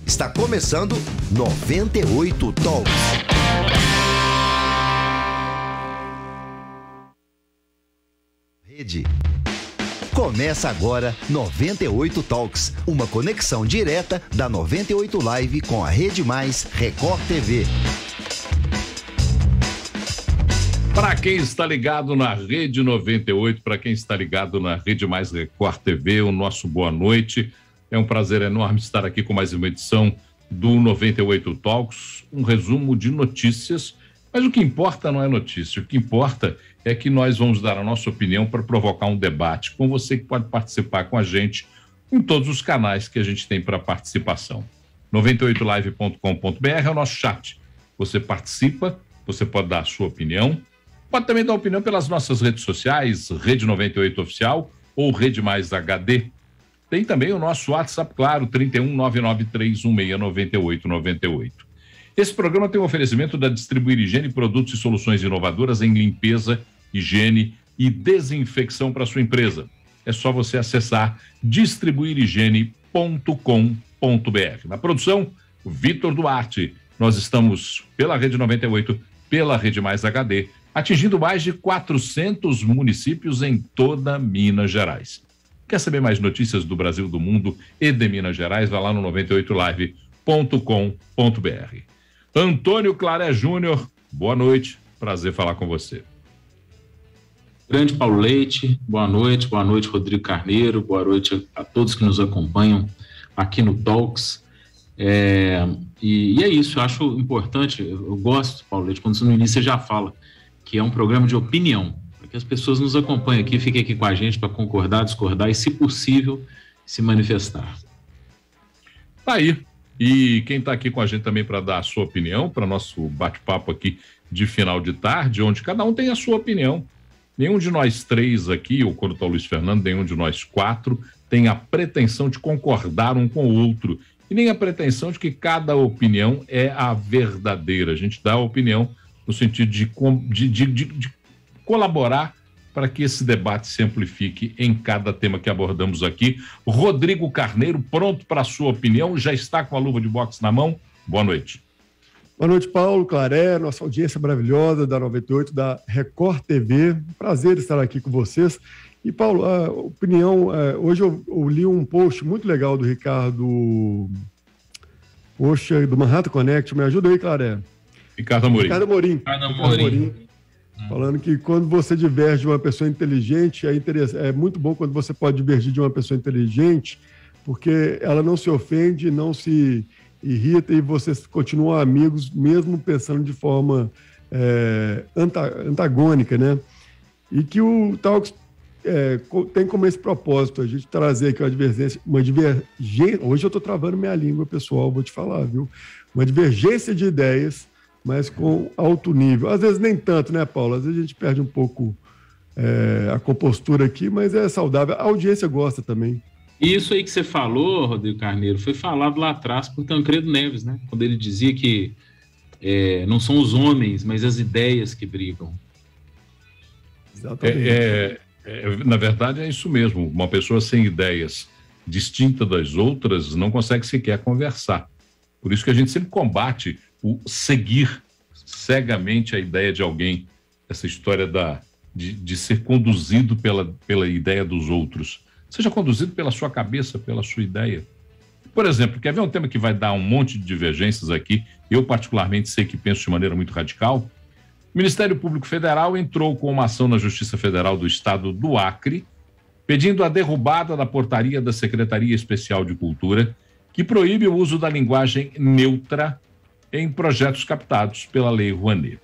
Está começando 98 Talks. Rede. Começa agora 98 Talks, uma conexão direta da 98 Live com a Rede Mais Record TV. Para quem está ligado na Rede 98, para quem está ligado na Rede Mais Record TV, o nosso boa noite. É um prazer enorme estar aqui com mais uma edição do 98 Talks, um resumo de notícias, mas o que importa não é notícia, o que importa é que nós vamos dar a nossa opinião para provocar um debate com você que pode participar com a gente em todos os canais que a gente tem para participação. 98live.com.br é o nosso chat. Você participa, você pode dar a sua opinião, pode também dar opinião pelas nossas redes sociais, Rede 98 Oficial ou Rede Mais HD. Tem também o nosso WhatsApp, claro, 31993169898. Esse programa tem um oferecimento da Distribuir Higiene, produtos e soluções inovadoras em limpeza, higiene e desinfecção para sua empresa. É só você acessar distribuirhigiene.com.br. Na produção, Vitor Duarte. Nós estamos pela Rede 98, pela Rede Mais HD, atingindo mais de 400 municípios em toda Minas Gerais. Quer saber mais notícias do Brasil, do mundo e de Minas Gerais? Vai lá no 98live.com.br. Antônio Claré Júnior, boa noite, prazer falar com você. Grande Paulo Leite, boa noite Rodrigo Carneiro, boa noite a todos que nos acompanham aqui no Talks. E é isso, eu acho importante, eu gosto, Paulo Leite, quando você no início você já fala que é um programa de opinião, que as pessoas nos acompanhem aqui, fiquem aqui com a gente para concordar, discordar e, se possível, se manifestar. Tá aí. E quem está aqui com a gente também para dar a sua opinião, para nosso bate-papo aqui de final de tarde, onde cada um tem a sua opinião. Nenhum de nós três aqui, ou quando está o Luiz Fernando, nenhum de nós quatro, tem a pretensão de concordar um com o outro. E nem a pretensão de que cada opinião é a verdadeira. A gente dá a opinião no sentido de colaborar para que esse debate se amplifique em cada tema que abordamos aqui. Rodrigo Carneiro, pronto para a sua opinião, já está com a luva de boxe na mão. Boa noite. Boa noite, Paulo, Claré, nossa audiência maravilhosa da 98, da Record TV. Prazer estar aqui com vocês. E, Paulo, a opinião, hoje eu li um post muito legal do Ricardo, poxa, do Manhattan Connect. Me ajuda aí, Claré. Ricardo Amorim. Falando que quando você diverge de uma pessoa inteligente, é muito bom quando você pode divergir de uma pessoa inteligente, porque ela não se ofende, não se irrita e vocês continuam amigos, mesmo pensando de forma antagônica, né? E que o Talks tem como esse propósito, a gente trazer aqui uma divergência. Hoje eu estou travando minha língua, pessoal, vou te falar, viu? Uma divergência de ideias, mas com alto nível. Às vezes nem tanto, né, Paulo? Às vezes a gente perde um pouco a compostura aqui, mas é saudável. A audiência gosta também. E isso aí que você falou, Rodrigo Carneiro, foi falado lá atrás por Tancredo Neves, né? Quando ele dizia que não são os homens, mas as ideias que brigam. Exatamente. Na verdade, é isso mesmo. Uma pessoa sem ideias distinta das outras não consegue sequer conversar. Por isso que a gente sempre combate o seguir cegamente a ideia de alguém, essa história de ser conduzido pela ideia dos outros. Seja conduzido pela sua cabeça, pela sua ideia. Por exemplo, quer ver um tema que vai dar um monte de divergências aqui? Eu particularmente sei que penso de maneira muito radical. O Ministério Público Federal entrou com uma ação na Justiça Federal do Estado do Acre, pedindo a derrubada da portaria da Secretaria Especial de Cultura, que proíbe o uso da linguagem neutra em projetos captados pela Lei Rouanet.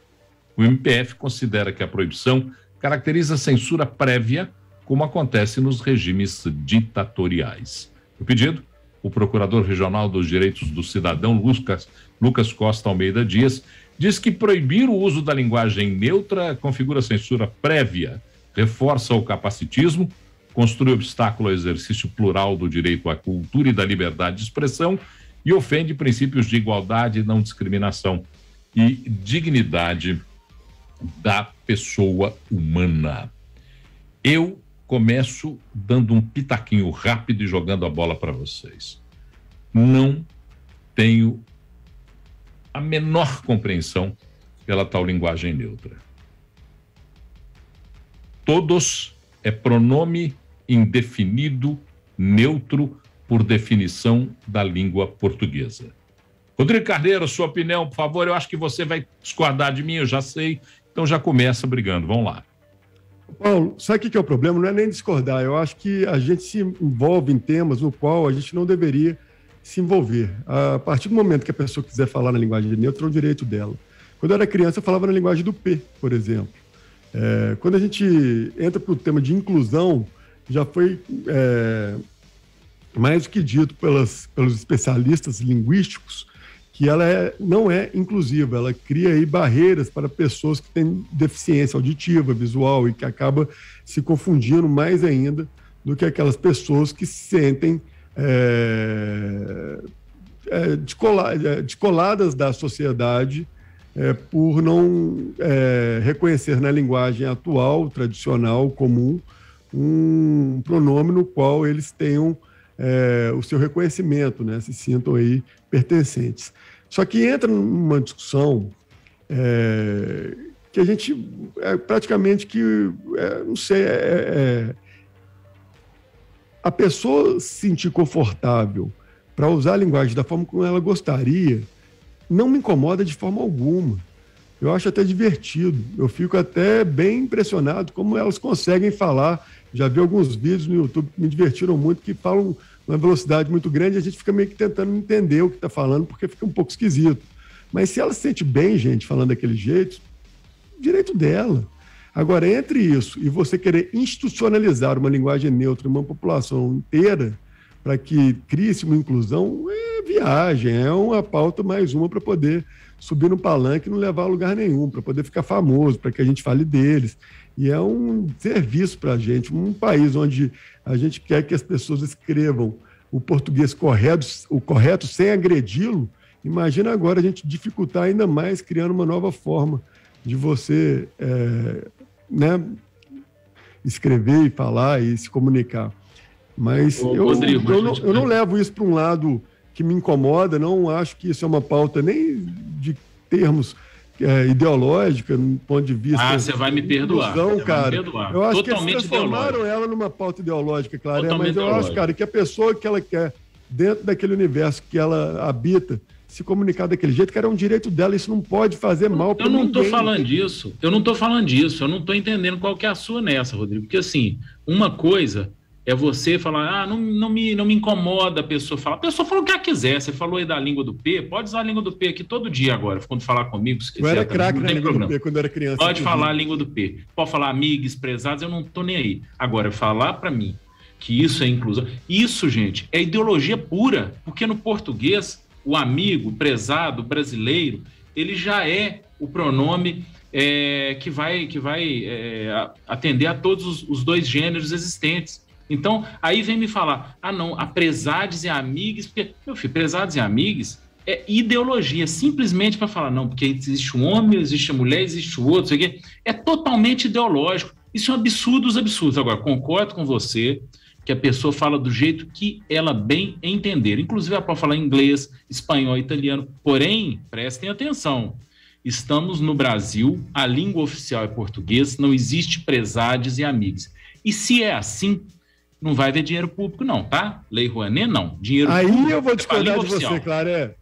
O MPF considera que a proibição caracteriza censura prévia, como acontece nos regimes ditatoriais. No pedido, o Procurador Regional dos Direitos do Cidadão, Lucas Costa Almeida Dias, diz que proibir o uso da linguagem neutra configura censura prévia, reforça o capacitismo, constrói obstáculo ao exercício plural do direito à cultura e da liberdade de expressão e ofende princípios de igualdade, não discriminação e dignidade da pessoa humana. Eu começo dando um pitaquinho rápido e jogando a bola para vocês. Não menor compreensão pela tal linguagem neutra. Todos é pronome indefinido, neutro, por definição da língua portuguesa. Rodrigo Carneiro, sua opinião, por favor. Eu acho que você vai discordar de mim, eu já sei. Então já começa brigando. Vamos lá. Paulo, sabe o que é o problema? Não é nem discordar. Eu acho que a gente se envolve em temas no qual a gente não deveria se envolver. A partir do momento que a pessoa quiser falar na linguagem neutra, é um direito dela. Quando eu era criança, eu falava na linguagem do P, por exemplo. Quando a gente entra para o tema de inclusão, já foi mais do que dito pelos especialistas linguísticos que ela não é inclusiva, ela cria aí barreiras para pessoas que têm deficiência auditiva, visual e que acaba se confundindo mais ainda do que aquelas pessoas que se sentem descoladas da sociedade por não reconhecer na linguagem atual, tradicional, comum, um pronome no qual eles tenham o seu reconhecimento, né? Se sintam aí pertencentes. Só que entra numa discussão que a gente praticamente não sei, a pessoa se sentir confortável para usar a linguagem da forma como ela gostaria, não me incomoda de forma alguma. Eu acho até divertido. Eu fico até bem impressionado como elas conseguem falar. Já vi alguns vídeos no YouTube que me divertiram muito, que falam uma velocidade muito grande e a gente fica meio que tentando entender o que está falando, porque fica um pouco esquisito. Mas se ela se sente bem, gente, falando daquele jeito, direito dela. Agora, entre isso e você querer institucionalizar uma linguagem neutra em uma população inteira para que crie-se uma inclusão, é viagem, é uma pauta mais uma para poder subir no palanque e não levar a lugar nenhum, para poder ficar famoso, para que a gente fale deles. E é um serviço para a gente, um país onde a gente quer que as pessoas escrevam o português correto sem agredi-lo. Imagina agora a gente dificultar ainda mais, criando uma nova forma de você escrever e falar e se comunicar. Mas Rodrigo, eu não levo isso para um lado que me incomoda, não acho que isso é uma pauta nem de termos ideológica, no ponto de vista... você vai me perdoar. Cara. Eu acho que eles transformaram ela numa pauta ideológica, claro, mas eu acho, cara, que a pessoa que ela quer, dentro daquele universo que ela habita, se comunicar daquele jeito, que era um direito dela, isso não pode fazer mal para ninguém. Eu não estou falando disso, eu não estou entendendo qual que é a sua nessa, Rodrigo, porque assim, uma coisa é você falar, não me incomoda a pessoa falar. A pessoa falou o que ela quiser. Você falou aí da língua do P, pode usar a língua do P aqui todo dia agora, quando falar comigo, se quiser. Eu era craque na língua do P quando eu era criança. Pode falar a língua do P. Pode falar amigos, prezados, eu não tô nem aí. Agora, falar para mim que isso é inclusão. Isso, gente, é ideologia pura, porque no português, o amigo, o prezado, o brasileiro, ele já é o pronome que vai atender a todos os dois gêneros existentes. Então, aí vem me falar, não, a prezades e amigos, porque, meu filho, prezades e amigos é ideologia, simplesmente para falar, não, porque existe um homem, existe a mulher, existe o outro, isso aqui, é totalmente ideológico. Isso é um absurdo dos absurdos. Agora, concordo com você que a pessoa fala do jeito que ela bem entender. Inclusive, ela pode falar inglês, espanhol, italiano, porém, prestem atenção, estamos no Brasil, a língua oficial é português, não existe prezades e amigos. E se é assim, não vai haver dinheiro público, não, tá? Lei Rouanet, não. Dinheiro aí público eu vou discordar de você, Claré.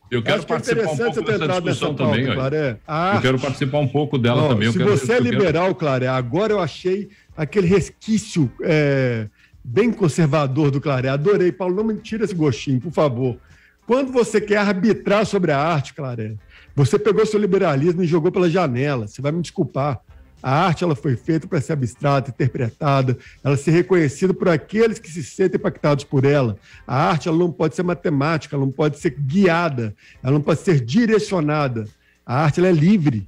Eu quero participar um pouco dessa discussão também. Eu quero participar um pouco dela também. Se você é liberal, Claré, agora eu achei aquele resquício bem conservador do Claré. Adorei, Paulo, não me tira esse gostinho, por favor. Quando você quer arbitrar sobre a arte, Claré, você pegou seu liberalismo e jogou pela janela. Você vai me desculpar. A arte ela foi feita para ser abstrata, interpretada, ela ser reconhecida por aqueles que se sentem impactados por ela. A arte ela não pode ser matemática, ela não pode ser guiada, ela não pode ser direcionada. A arte ela é livre.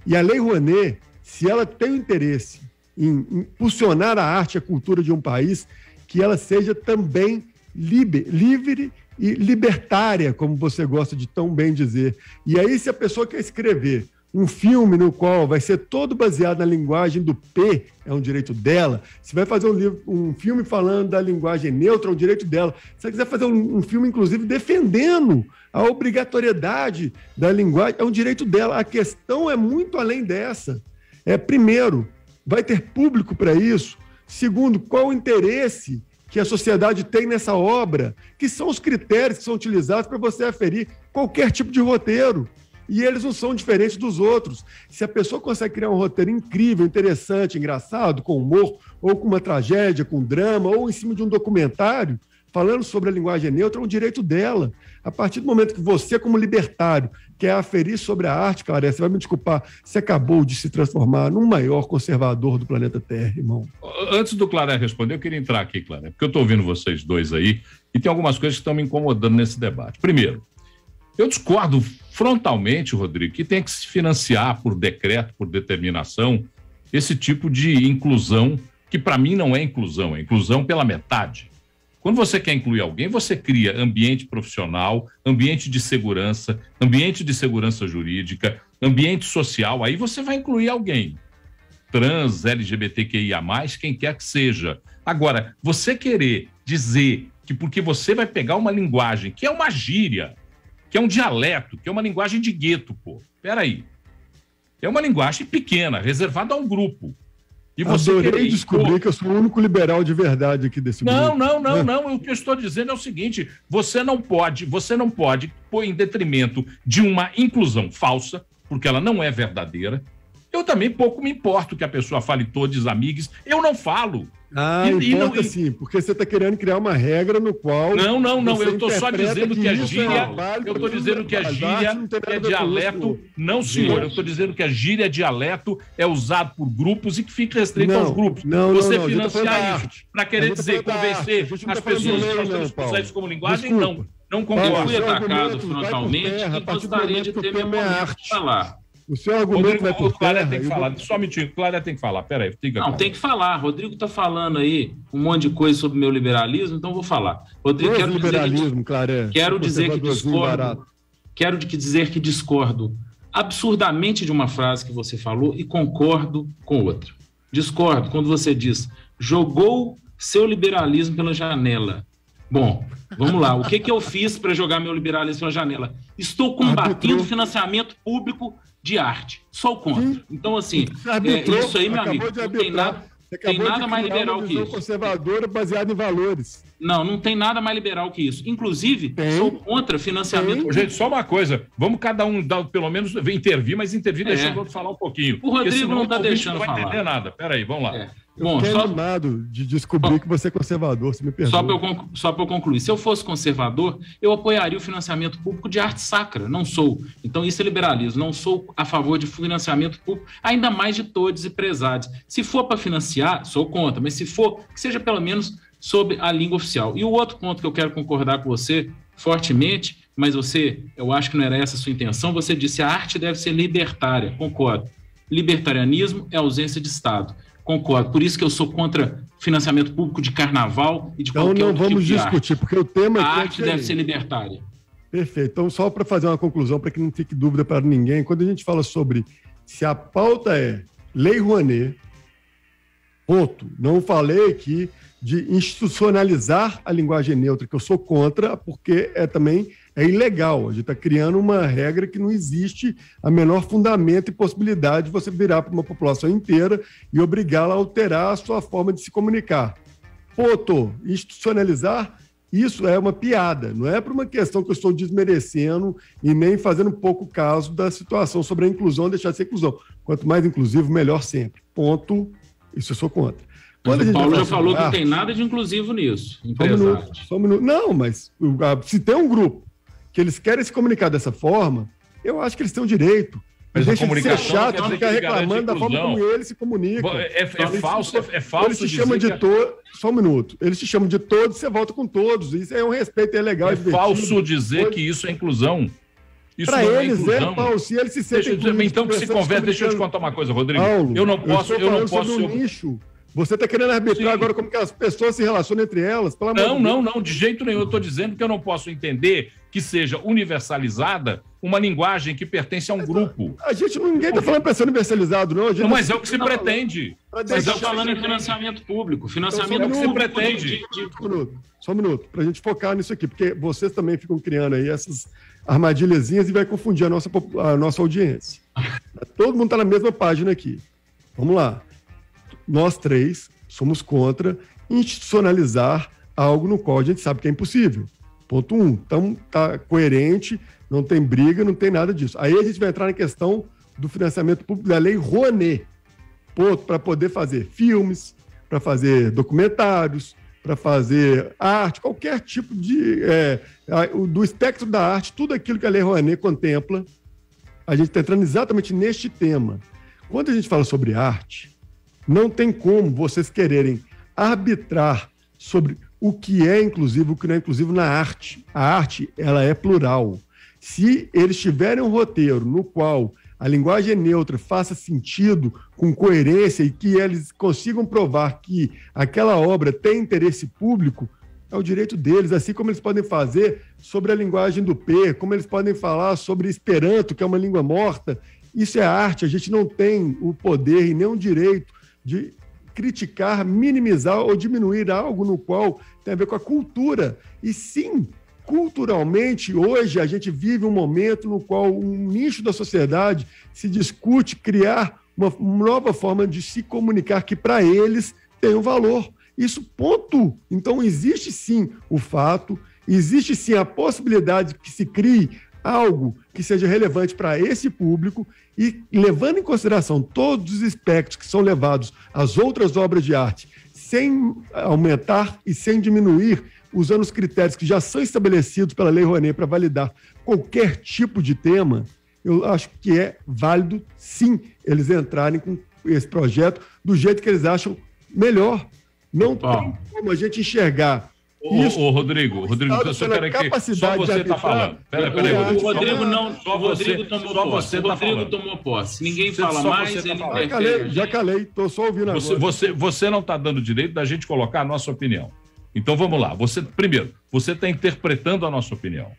E a Lei Rouanet, se ela tem o interesse em impulsionar a arte e a cultura de um país, que ela seja também livre e libertária, como você gosta de tão bem dizer. E aí, se a pessoa quer escrever um filme no qual vai ser todo baseado na linguagem do P, é um direito dela. Se vai fazer um filme falando da linguagem neutra, é um direito dela. Se você quiser fazer um filme, inclusive, defendendo a obrigatoriedade da linguagem, é um direito dela. A questão é muito além dessa. Primeiro, vai ter público para isso? Segundo, qual o interesse que a sociedade tem nessa obra? Que são os critérios que são utilizados para você aferir qualquer tipo de roteiro. E eles não são diferentes dos outros. Se a pessoa consegue criar um roteiro incrível, interessante, engraçado, com humor, ou com uma tragédia, com drama, ou em cima de um documentário, falando sobre a linguagem neutra, é um direito dela. A partir do momento que você, como libertário, quer aferir sobre a arte, Claré, você vai me desculpar, você acabou de se transformar num maior conservador do planeta Terra, irmão. Antes do Claré responder, eu queria entrar aqui, Claré, porque eu estou ouvindo vocês dois aí, e tem algumas coisas que estão me incomodando nesse debate. Primeiro, eu discordo frontalmente, Rodrigo, que tem que se financiar por decreto, por determinação, esse tipo de inclusão, que para mim não é inclusão, é inclusão pela metade. Quando você quer incluir alguém, você cria ambiente profissional, ambiente de segurança jurídica, ambiente social, aí você vai incluir alguém. Trans, LGBTQIA+, quem quer que seja. Agora, você querer dizer que porque você vai pegar uma linguagem que é uma gíria, que é um dialeto, que é uma linguagem de gueto, pô. Peraí. É uma linguagem pequena, reservada a um grupo. E você adorei descobrir que eu sou o único liberal de verdade aqui desse grupo. Não. O que eu estou dizendo é o seguinte, você não pode pôr em detrimento de uma inclusão falsa, porque ela não é verdadeira. Eu também pouco me importo que a pessoa fale todos amigos, eu não falo. Importa sim, porque você está querendo criar uma regra no qual... Não, eu estou só dizendo que a gíria... Eu estou dizendo que a gíria é dialeto... Não, senhor, eu estou dizendo que a gíria é dialeto, é usado por grupos e que fica restrito aos grupos. Você financiar isso para querer dizer, convencer as pessoas que nós temos que usar isso como linguagem, não concordo. Eu fui atacado frontalmente e gostaria de ter meu momento de falar. O seu argumento vai por terra. Claré tem que falar. Só um minutinho, Claré tem que falar. Peraí, tem que falar. Rodrigo está falando aí um monte de coisa sobre o meu liberalismo, então vou falar. Rodrigo, quero dizer que discordo absurdamente de uma frase que você falou e concordo com outra. Discordo quando você diz, jogou seu liberalismo pela janela. Bom, vamos lá. O que eu fiz para jogar meu liberalismo pela janela? Estou combatendo financiamento público de arte. Sou contra. Então, assim, isso aí, meu amigo, não tem nada mais liberal que isso. Conservadora baseada em valores. Não tem nada mais liberal que isso. Inclusive, sou contra financiamento. Gente, só uma coisa. Vamos cada um dar, pelo menos, intervir, mas intervir deixando o outro falar um pouquinho. O Rodrigo não está deixando falar. Não vai entender nada. Peraí, vamos lá. Eu fiquei animado de descobrir que você é conservador, você me perdoa. Só para eu concluir, se eu fosse conservador, eu apoiaria o financiamento público de arte sacra, não sou. Então isso é liberalismo, não sou a favor de financiamento público, ainda mais de todos e prezados. Se for para financiar, sou contra, mas se for, que seja pelo menos sob a língua oficial. E o outro ponto que eu quero concordar com você fortemente, mas eu acho que não era essa a sua intenção, você disse a arte deve ser libertária, concordo. Libertarianismo é ausência de Estado. Concordo. Por isso que eu sou contra financiamento público de carnaval e de qualquer outro tipo de arte. Então não vamos discutir, porque o tema aqui a arte deve ser libertária. Perfeito. Então, só para fazer uma conclusão, para que não fique dúvida para ninguém, quando a gente fala sobre se a pauta é Lei Rouanet, ponto. Não falei aqui de institucionalizar a linguagem neutra, que eu sou contra, porque também é ilegal. A gente está criando uma regra que não existe a menor fundamento e possibilidade de você virar para uma população inteira e obrigá-la a alterar a sua forma de se comunicar. Institucionalizar, isso é uma piada. Não é para uma questão que eu estou desmerecendo e nem fazendo pouco caso da situação sobre a inclusão, deixar de ser inclusão. Quanto mais inclusivo, melhor sempre. Ponto. Isso eu sou contra. Mas o Paulo já falou que não tem nada de inclusivo nisso. Só um minuto. Não, mas se tem um grupo que eles querem se comunicar dessa forma, eu acho que eles têm o direito. Mas deixa de ser chato, ficar reclamando da forma como eles se comunicam. É falso eles te chamam de todos. Só um minuto. Eles te chamam de todos, você volta com todos. Isso é um respeito, é legal. É falso dizer que isso é inclusão. Para eles é falso. Se eles se sentem então que se conversa. Deixa eu te contar uma coisa, Rodrigo. Paulo, eu não posso. nicho Você está querendo arbitrar Sim. agora como que as pessoas se relacionam entre elas? Pelo amor de Deus. Não, de jeito nenhum. Eu estou dizendo que eu não posso entender que seja universalizada uma linguagem que pertence a um grupo. Ninguém está falando para ser universalizado, não. Não, mas é o que se pretende. Mas eu falando em financiamento público. Financiamento é o que se público pretende. Só um minuto, para a gente focar nisso aqui, porque vocês também ficam criando aí essas armadilhazinhas e vai confundir a nossa audiência. Todo mundo está na mesma página aqui. Vamos lá. Nós três somos contra institucionalizar algo no qual a gente sabe que é impossível. Ponto 1. Então, tá coerente, não tem briga, não tem nada disso. Aí a gente vai entrar na questão do financiamento público da Lei Rouanet, para poder fazer filmes, para fazer documentários, para fazer arte, qualquer tipo de... do espectro da arte, tudo aquilo que a Lei Rouanet contempla, a gente está entrando exatamente neste tema. Quando a gente fala sobre arte, não tem como vocês quererem arbitrar sobre o que é inclusivo e o que não é inclusivo na arte. A arte, ela é plural. Se eles tiverem um roteiro no qual a linguagem neutra faça sentido, com coerência, e que eles consigam provar que aquela obra tem interesse público, é o direito deles, assim como eles podem fazer sobre a linguagem do P, como eles podem falar sobre Esperanto, que é uma língua morta. Isso é arte, a gente não tem o poder e nem o direito de criticar, minimizar ou diminuir algo no qual tem a ver com a cultura. E sim, culturalmente, hoje a gente vive um momento no qual um nicho da sociedade se discute criar uma nova forma de se comunicar que para eles tem um valor. Isso, ponto. Então, existe sim o fato, existe sim a possibilidade que se crie algo que seja relevante para esse público e, levando em consideração todos os aspectos que são levados às outras obras de arte, sem aumentar e sem diminuir, usando os critérios que já são estabelecidos pela Lei Rouanet para validar qualquer tipo de tema, eu acho que é válido, sim, eles entrarem com esse projeto do jeito que eles acham melhor. Não tem como a gente enxergar. Ô, Rodrigo, só quero que só você está falando. Peraí, o Rodrigo não. Só você tomou posse. Ninguém fala mais. Já calei, estou só ouvindo agora. Você não está dando direito da gente colocar a nossa opinião. Então vamos lá. Primeiro, você está interpretando a nossa opinião.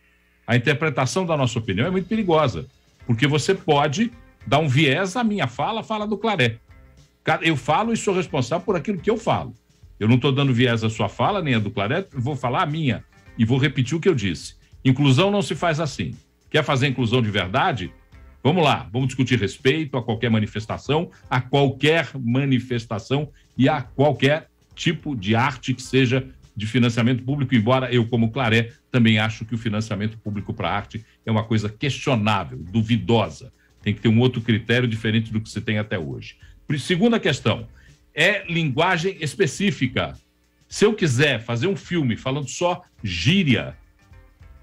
A interpretação da nossa opinião é muito perigosa, porque você pode dar um viés à minha fala do Claré. Eu falo e sou responsável por aquilo que eu falo. Eu não estou dando viés à sua fala, nem a do Claré, vou falar a minha e vou repetir o que eu disse. Inclusão não se faz assim. Quer fazer inclusão de verdade? Vamos lá, vamos discutir respeito a qualquer manifestação e a qualquer tipo de arte que seja de financiamento público, embora eu, como Claré, também acho que o financiamento público para a arte é uma coisa questionável, duvidosa. Tem que ter um outro critério diferente do que se tem até hoje. Segunda questão. É linguagem específica. Se eu quiser fazer um filme falando só gíria,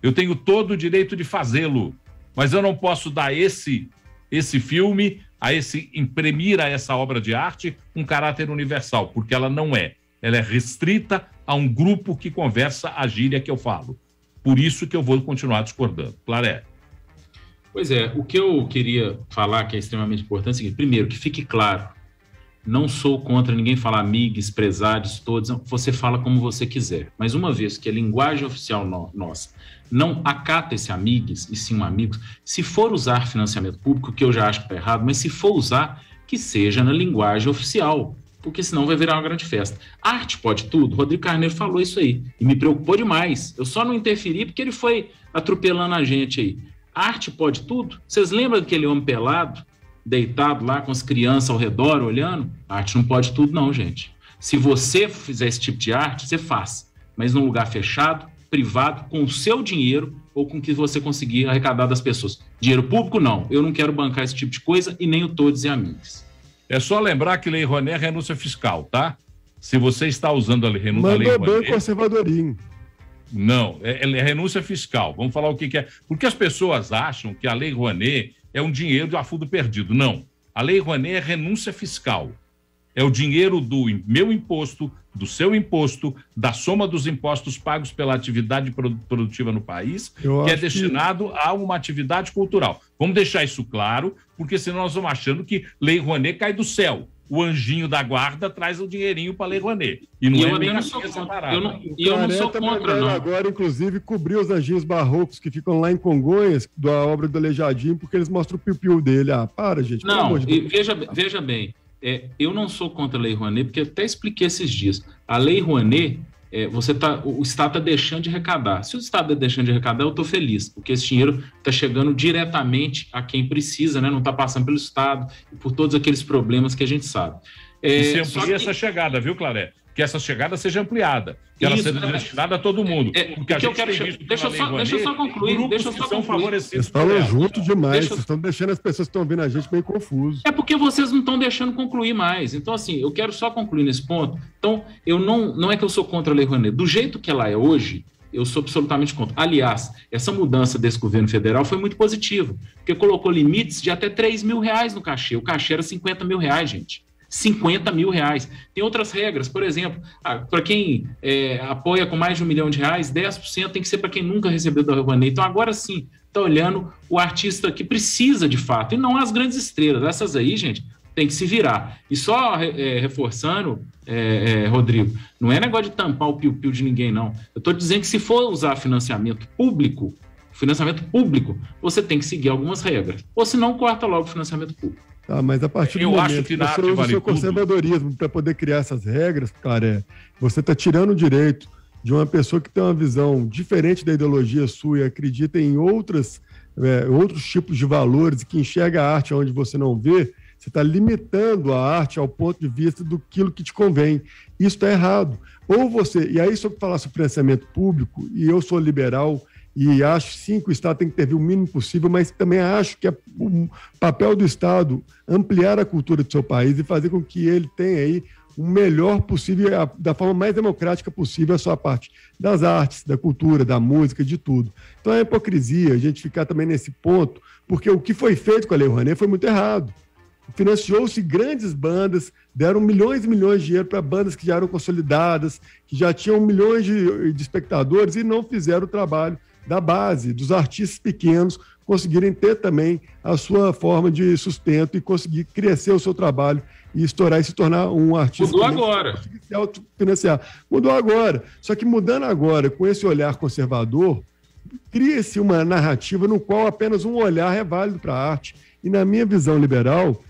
eu tenho todo o direito de fazê-lo, mas eu não posso dar esse filme, imprimir a essa obra de arte um caráter universal, porque ela não é. Ela é restrita a um grupo que conversa a gíria que eu falo. Por isso que eu vou continuar discordando. Claré. Pois é, o que eu queria falar que é extremamente importante é o seguinte: primeiro, que fique claro, não sou contra ninguém falar amigos, prezados, todos, você fala como você quiser. Mas uma vez que a linguagem oficial nossa não acata esse amigos e sim um amigos, se for usar financiamento público, que eu já acho que está errado, mas se for usar, que seja na linguagem oficial, porque senão vai virar uma grande festa. Arte pode tudo? Rodrigo Carneiro falou isso aí, e me preocupou demais. Eu só não interferi porque ele foi atropelando a gente aí. Arte pode tudo? Vocês lembram daquele homem pelado, deitado lá com as crianças ao redor, olhando? A arte não pode tudo não, gente. Se você fizer esse tipo de arte, você faz, mas num lugar fechado, privado, com o seu dinheiro ou com o que você conseguir arrecadar das pessoas. Dinheiro público, não. Eu não quero bancar esse tipo de coisa e nem o todos e amigos. É só lembrar que Lei Rouanet é renúncia fiscal, tá? Se você está usando a Lei Rouanet... Mandou bem conservadorinho. Não, é renúncia fiscal. Vamos falar o que é. Porque as pessoas acham que a Lei Rouanet é um dinheiro a fundo perdido. Não. A Lei Rouanet é renúncia fiscal. É o dinheiro do meu imposto, do seu imposto, da soma dos impostos pagos pela atividade produtiva no país, que é destinado a uma atividade cultural. Vamos deixar isso claro, porque senão nós vamos achando que Lei Rouanet cai do céu. o anjinho da guarda traz o dinheirinho para Lei Rouanet. E não eu é nem não sou separado. Eu não sou contra, não. Agora, inclusive, cobrir os anjinhos barrocos que ficam lá em Congonhas, da obra do Aleijadinho, porque eles mostram o piu-piu dele. Ah, para, gente. Não, veja bem, eu não sou contra a Lei Rouanet, porque eu até expliquei esses dias. A Lei Rouanet, o Estado está deixando de arrecadar. Se o Estado está deixando de arrecadar, eu estou feliz, porque esse dinheiro está chegando diretamente a quem precisa, né? Não está passando pelo Estado e por todos aqueles problemas que a gente sabe. E se amplia essa chegada, viu, Claré? Que essa chegada seja ampliada, que ela seja destinada a todo mundo. Porque a gente eu quero... Deixa eu só concluir. Vocês falam junto demais, vocês estão deixando as pessoas que estão ouvindo a gente meio confusas. É porque vocês não estão deixando concluir mais. Então, assim, eu quero só concluir nesse ponto. Então, eu não é que eu sou contra a Lei Rouanet. Do jeito que ela é hoje, eu sou absolutamente contra. Aliás, essa mudança desse governo federal foi muito positiva, porque colocou limites de até R$3 mil no cachê. O cachê era R$50 mil, gente. R$50 mil. Tem outras regras, por exemplo, para quem apoia com mais de R$1 milhão, 10% tem que ser para quem nunca recebeu da Rouanet. Então, agora sim, está olhando o artista que precisa de fato, e não as grandes estrelas. Essas aí, gente, tem que se virar. E só reforçando, Rodrigo, não é negócio de tampar o piu-piu de ninguém, não. Eu estou dizendo que se for usar financiamento público, você tem que seguir algumas regras. Ou se não, corta logo o financiamento público. Tá, mas a partir do momento que você usa o seu conservadorismo para poder criar essas regras, cara, você está tirando o direito de uma pessoa que tem uma visão diferente da ideologia sua e acredita em outros tipos de valores e que enxerga a arte onde você não vê. Você está limitando a arte ao ponto de vista daquilo que te convém. Isso está errado. E aí, sobre falar sobre financiamento público, e eu sou liberal, e acho sim que o Estado tem que intervir o mínimo possível, mas também acho que é o papel do Estado ampliar a cultura do seu país e fazer com que ele tenha aí o melhor possível, da forma mais democrática possível, a sua parte das artes, da cultura, da música, de tudo. Então é hipocrisia a gente ficar também nesse ponto, porque o que foi feito com a Lei Rouanet foi muito errado. Financiou-se grandes bandas, deram milhões e milhões de dinheiro para bandas que já eram consolidadas, que já tinham milhões de espectadores e não fizeram o trabalho da base, dos artistas pequenos conseguirem ter também a sua forma de sustento e conseguir crescer o seu trabalho e estourar e se tornar um artista. Mudou agora. Se autofinanciar. Mudou agora. Só que mudando agora, com esse olhar conservador, cria-se uma narrativa no qual apenas um olhar é válido para a arte. E na minha visão liberal,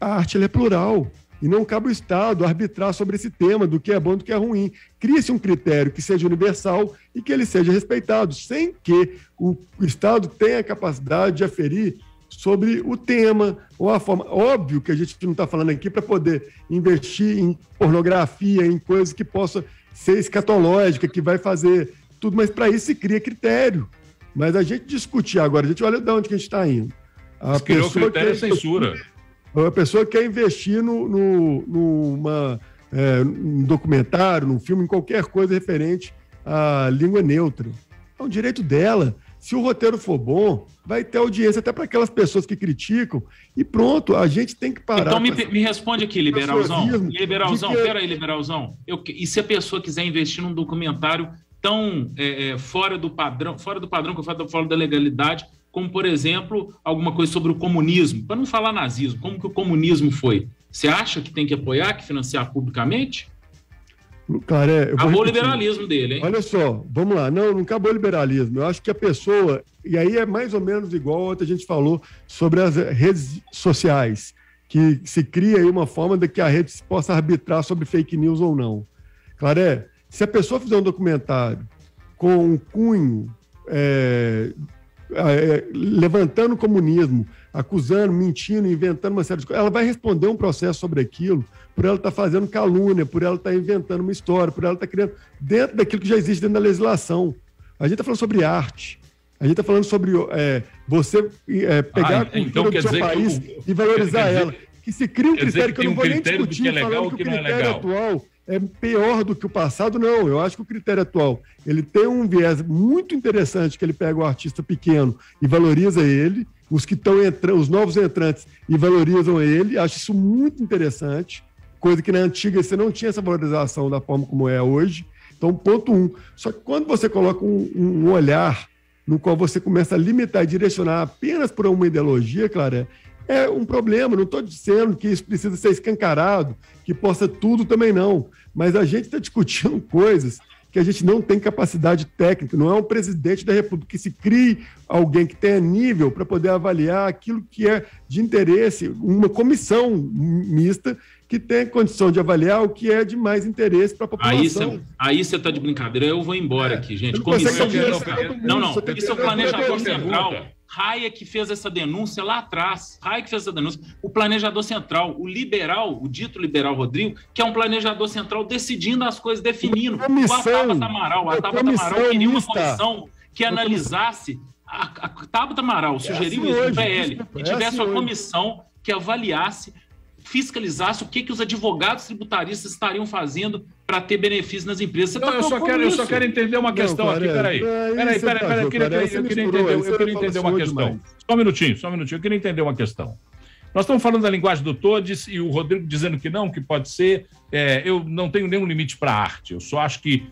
a arte ela é plural. E não cabe ao Estado arbitrar sobre esse tema, do que é bom e do que é ruim. Cria-se um critério que seja universal e que ele seja respeitado, sem que o Estado tenha a capacidade de aferir sobre o tema ou a forma. Óbvio que a gente não está falando aqui para poder investir em pornografia, em coisas que possa ser escatológica, que vai fazer tudo, mas para isso se cria critério. Mas a gente discutir agora, a gente olha de onde que a gente está indo. Criou critério de censura. A pessoa quer investir num documentário, num filme, em qualquer coisa referente à língua neutra. É um direito dela. Se o roteiro for bom, vai ter audiência até para aquelas pessoas que criticam. E pronto, a gente tem que parar. Então me responde aqui, liberalzão. Peraí, liberalzão. E se a pessoa quiser investir num documentário tão fora do padrão que eu falo, fora da legalidade, como, por exemplo, alguma coisa sobre o comunismo, para não falar nazismo, como que o comunismo foi? Você acha que tem que apoiar, que financiar publicamente? Cara, acabou o liberalismo dele, hein? Olha só, vamos lá. Não acabou o liberalismo. Eu acho que a pessoa... E aí é mais ou menos igual a gente falou sobre as redes sociais, que se cria aí uma forma de que a rede possa arbitrar sobre fake news ou não. Claro, se a pessoa fizer um documentário com um cunho... levantando o comunismo, acusando, mentindo, inventando uma série de coisas, ela vai responder um processo sobre aquilo por ela estar fazendo calúnia, por ela estar inventando uma história, por ela estar criando dentro daquilo que já existe dentro da legislação. A gente está falando sobre arte, a gente está falando sobre você pegar a cultura do seu país e valorizar ela. Que se cria um critério que eu não vou nem discutir, falando que o critério atual é pior do que o passado, não. Eu acho que o critério atual, ele tem um viés muito interessante, que ele pega o artista pequeno e valoriza ele, os que estão os novos entrantes e valorizam ele. Acho isso muito interessante, coisa que na antiga você não tinha essa valorização da forma como é hoje. Então, ponto 1. Só que quando você coloca um olhar no qual você começa a limitar e direcionar apenas por uma ideologia, Clara, é um problema. Não estou dizendo que isso precisa ser escancarado, que possa tudo também não. Mas a gente está discutindo coisas que a gente não tem capacidade técnica. Não é um presidente da República que se crie alguém que tenha nível para poder avaliar aquilo que é de interesse, uma comissão mista que tem condição de avaliar o que é de mais interesse para a população. Aí você está de brincadeira, eu vou embora aqui, gente. Comissão não, isso é o planejador central. Hayek fez essa denúncia lá atrás. Hayek fez essa denúncia. O planejador central, o liberal, o dito liberal Rodrigo, que é um planejador central decidindo as coisas, definindo. O Tabata Amaral queria uma comissão que analisasse. A Tabata Amaral sugeriu isso no PL, que tivesse uma comissão que avaliasse, fiscalizasse o que os advogados tributaristas estariam fazendo para ter benefícios nas empresas. Eu só quero entender uma questão aqui, peraí. Eu queria entender uma questão. Só um minutinho, eu queria entender uma questão. Nós estamos falando da linguagem do Todes e o Rodrigo dizendo que não, que pode ser. Eu não tenho nenhum limite para a arte. Eu só acho que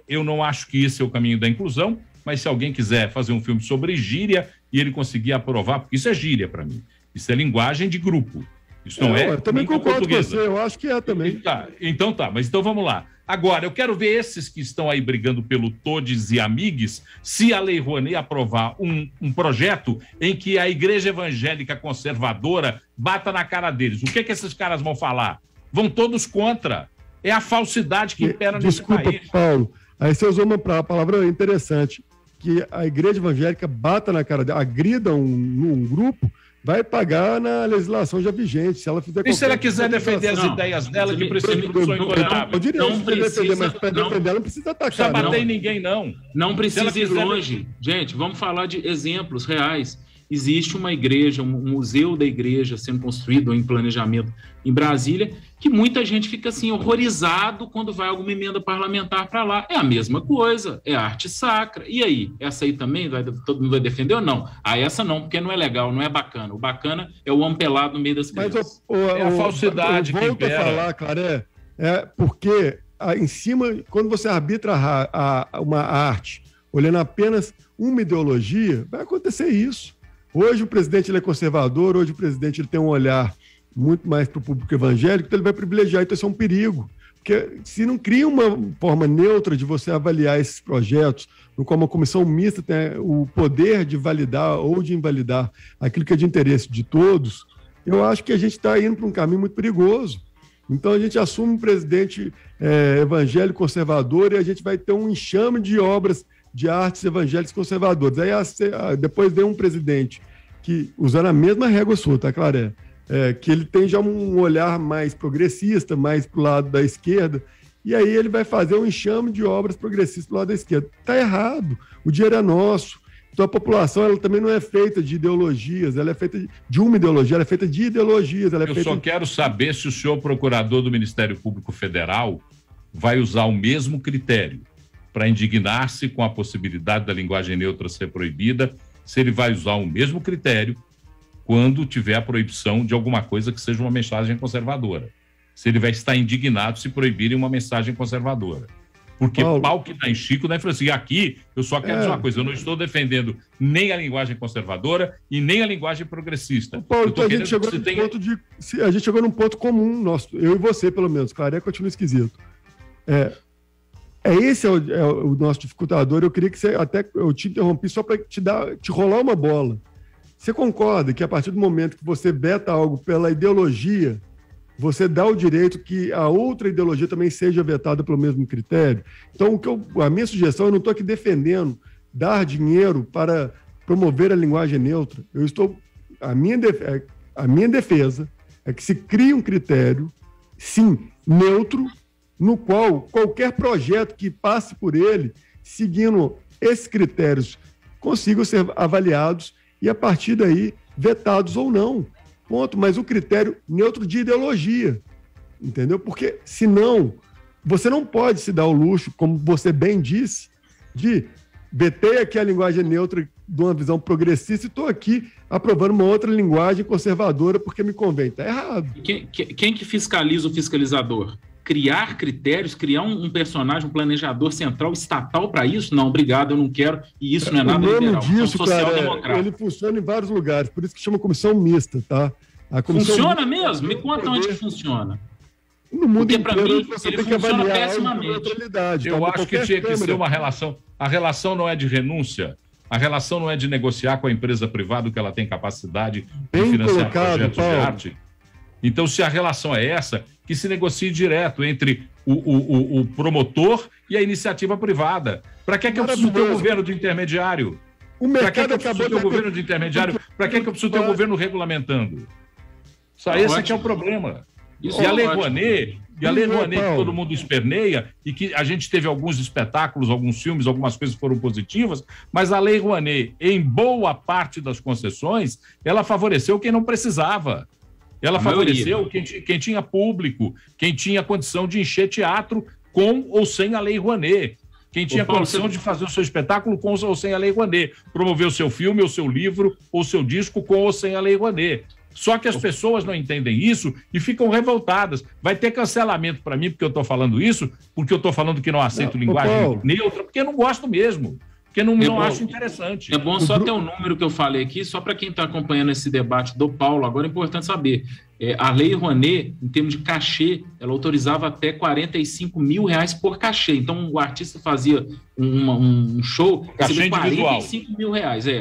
eu não acho que esse é o caminho da inclusão, mas se alguém quiser fazer um filme sobre gíria e ele conseguir aprovar, porque isso é gíria para mim, isso é linguagem de grupo. Isso não é. Eu também concordo com você, eu acho que é também. Então mas vamos lá. Agora, eu quero ver esses que estão aí brigando pelo Todes e Amigues, se a Lei Rouanet aprovar um projeto em que a Igreja Evangélica Conservadora bata na cara deles. O que esses caras vão falar? Vão todos contra. É a falsidade que impera nesse país. Desculpa, Paulo. Aí você usou uma palavra interessante, que a Igreja Evangélica bata na cara deles, agrida um grupo, vai pagar na legislação já vigente. Se ela fizer e se ela quiser defender as ideias dela, que precisa de pessoa intolerável? Não precisa, mas para defender ela não precisa atacar. Não precisa bater em ninguém, não. Não precisa ir longe. Gente, vamos falar de exemplos reais. Existe uma igreja, um museu da igreja sendo construído em planejamento em Brasília, que muita gente fica assim horrorizado quando vai alguma emenda parlamentar para lá. É a mesma coisa, é arte sacra. E aí? Essa aí também todo mundo vai defender ou não? Essa não, porque não é legal, não é bacana. O bacana é o homem pelado no meio das crianças. É a falsidade que impera. Volto a falar, Claré, porque em cima, quando você arbitra uma arte, olhando apenas uma ideologia, vai acontecer isso. Hoje o presidente ele é conservador, hoje o presidente ele tem um olhar muito mais para o público evangélico, então ele vai privilegiar, então isso é um perigo. Porque se não cria uma forma neutra de você avaliar esses projetos, no qual uma comissão mista tem o poder de validar ou de invalidar aquilo que é de interesse de todos, eu acho que a gente está indo para um caminho muito perigoso. Então a gente assume um presidente evangélico conservador e a gente vai ter um enxame de obras de artes evangélicas conservadoras. Aí depois vem um presidente que, usando a mesma régua sua, tá, Claré? Que ele tem já um olhar mais progressista, mais pro lado da esquerda, e aí ele vai fazer um enxame de obras progressistas pro lado da esquerda. Tá errado, o dinheiro é nosso. Então a população ela também não é feita de ideologias, ela é feita de uma ideologia, ela é feita de ideologias. Só quero saber se o senhor procurador do Ministério Público Federal vai usar o mesmo critério para indignar-se com a possibilidade da linguagem neutra ser proibida, se ele vai usar o mesmo critério quando tiver a proibição de alguma coisa que seja uma mensagem conservadora. Se ele vai estar indignado se proibirem uma mensagem conservadora. Porque pau que dá em Chico, né, Francisco? E aqui, eu só quero dizer uma coisa, eu não estou defendendo nem a linguagem conservadora e nem a linguagem progressista. Paulo, então a gente chegou num ponto comum, nosso, eu e você, pelo menos. Claré continua esquisito. Esse é o nosso dificultador. Eu queria que você, até eu te interrompi só para te rolar uma bola. Você concorda que a partir do momento que você veta algo pela ideologia, você dá o direito que a outra ideologia também seja vetada pelo mesmo critério? Então, a minha sugestão, eu não estou aqui defendendo dar dinheiro para promover a linguagem neutra. A minha defesa é que se crie um critério, sim, neutro, no qual qualquer projeto que passe por ele, seguindo esses critérios, consigam ser avaliados e, a partir daí, vetados ou não. Ponto. Mas o critério neutro de ideologia, entendeu? Porque, senão, você não pode se dar o luxo, como você bem disse, de vetei aqui a linguagem neutra de uma visão progressista e estou aqui aprovando uma outra linguagem conservadora porque me convém. Está errado. Quem que fiscaliza o fiscalizador? criar critérios, criar um personagem, um planejador central estatal para isso? Não, obrigado, eu não quero, e isso não é nada liberal. Disso, cara, ele funciona em vários lugares, por isso que chama comissão mista, tá? Funciona mesmo? Me conta onde que funciona. No mundo Porque para mim, ele funciona pessimamente. Eu acho que tinha que ser uma relação. A relação não é de renúncia, a relação não é de negociar com a empresa privada que ela tem capacidade de financiar projetos de arte. Então, se a relação é essa, que se negocie direto entre o promotor e a iniciativa privada. Para que eu preciso ter um governo de intermediário? Para que eu preciso ter um governo de intermediário? Para que eu preciso ter um governo regulamentando? Esse aqui é o problema. E a Lei Rouanet, que todo mundo esperneia, e que a gente teve alguns espetáculos, alguns filmes, algumas coisas foram positivas, mas a Lei Rouanet, em boa parte das concessões, ela favoreceu quem não precisava. Ela favoreceu quem tinha público, quem tinha condição de encher teatro com ou sem a Lei Rouanet. Quem tinha condição de fazer o seu espetáculo com ou sem a Lei Rouanet. Promover o seu filme, ou seu livro, ou seu disco com ou sem a Lei Rouanet. Só que as pessoas não entendem isso e ficam revoltadas. Vai ter cancelamento para mim porque eu estou falando isso, porque eu estou falando que não aceito linguagem neutra, porque eu não gosto mesmo. Porque não acho interessante. É bom só ter um número que eu falei aqui, só para quem está acompanhando esse debate do Paulo, agora é importante saber. A Lei Rouanet, em termos de cachê, ela autorizava até R$45 mil por cachê. Então, o artista fazia um show, cachê individual. R$45 mil.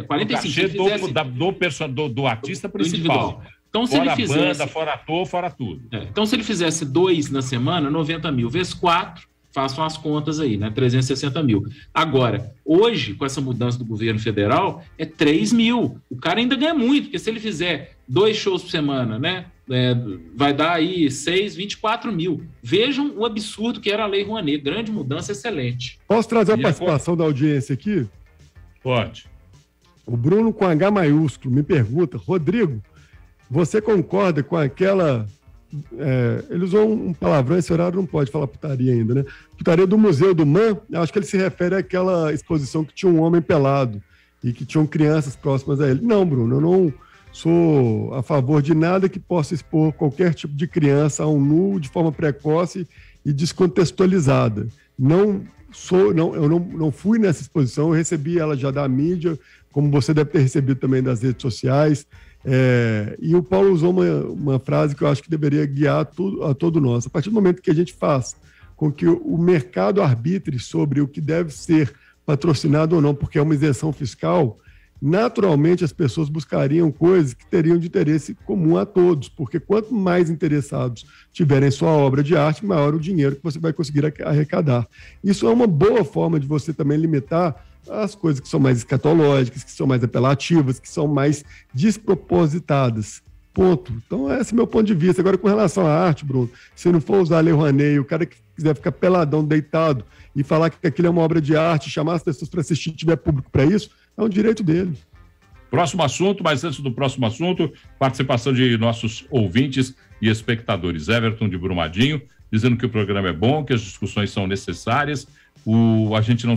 45 o cachê do artista principal. Então, se fora ele fizesse... banda, fora ator, fora tudo. Então, se ele fizesse 2 na semana, 90 mil vezes 4... façam as contas aí, né? 360 mil. Agora, hoje, com essa mudança do governo federal, é 3 mil. O cara ainda ganha muito, porque se ele fizer 2 shows por semana, né? Vai dar aí 24 mil. Vejam o absurdo que era a Lei Rouanet. Grande mudança, excelente. Posso trazer a participação da audiência aqui? Pode. O Bruno com H maiúsculo me pergunta, Rodrigo, você concorda com aquela... ele usou um palavrão, esse horário não pode falar putaria ainda, né? Putaria do Museu do Man, acho que ele se refere àquela exposição que tinha um homem pelado e que tinham crianças próximas a ele. Não, Bruno, eu não sou a favor de nada que possa expor qualquer tipo de criança a um nu de forma precoce e descontextualizada. Eu não fui nessa exposição, eu recebi ela já da mídia, como você deve ter recebido também das redes sociais. E o Paulo usou uma frase que eu acho que deveria guiar a todo nós. A partir do momento que a gente faz com que o mercado arbitre sobre o que deve ser patrocinado ou não, porque é uma isenção fiscal, naturalmente as pessoas buscariam coisas que teriam de interesse comum a todos, porque quanto mais interessados tiverem sua obra de arte, maior o dinheiro que você vai conseguir arrecadar. Isso é uma boa forma de você também limitar as coisas que são mais escatológicas, que são mais apelativas, que são mais despropositadas. Ponto. Então, esse é o meu ponto de vista. Agora, com relação à arte, Bruno, se não for usar a Lei Rouanet, o cara que quiser ficar peladão, deitado, e falar que aquilo é uma obra de arte, chamar as pessoas para assistir e tiver público para isso, é um direito dele. Próximo assunto, mas antes do próximo assunto, participação de nossos ouvintes e espectadores. Everton de Brumadinho, dizendo que o programa é bom, que as discussões são necessárias. A gente não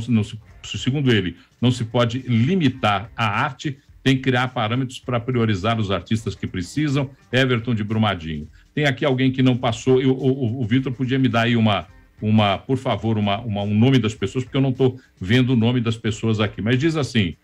segundo ele, não se pode limitar a arte, tem que criar parâmetros para priorizar os artistas que precisam. Everton de Brumadinho. Tem aqui alguém que não passou, o Vitor podia me dar aí por favor, um nome das pessoas, porque eu não estou vendo o nome das pessoas aqui, mas diz assim,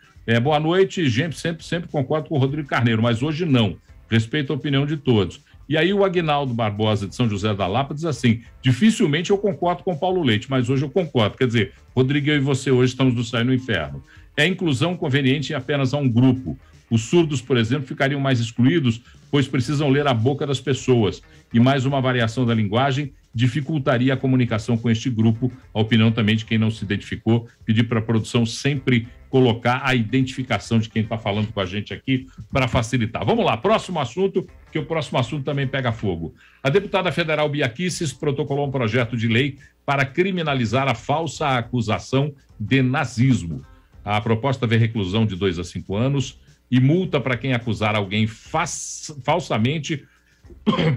boa noite, gente, sempre concordo com o Rodrigo Carneiro, mas hoje não, respeito a opinião de todos. E aí o Aguinaldo Barbosa de São José da Lapa diz assim, dificilmente eu concordo com o Paulo Leite, mas hoje eu concordo. Quer dizer, Rodrigo, eu e você hoje estamos no céu e no inferno. É inclusão conveniente apenas a um grupo. Os surdos, por exemplo, ficariam mais excluídos, pois precisam ler a boca das pessoas. E mais uma variação da linguagem dificultaria a comunicação com este grupo. A opinião também de quem não se identificou, pedir para a produção sempre colocar a identificação de quem está falando com a gente aqui para facilitar. Vamos lá, próximo assunto, que o próximo assunto também pega fogo. A deputada federal Bia Kicis protocolou um projeto de lei para criminalizar a falsa acusação de nazismo. A proposta vê reclusão de 2 a 5 anos e multa para quem acusar alguém falsamente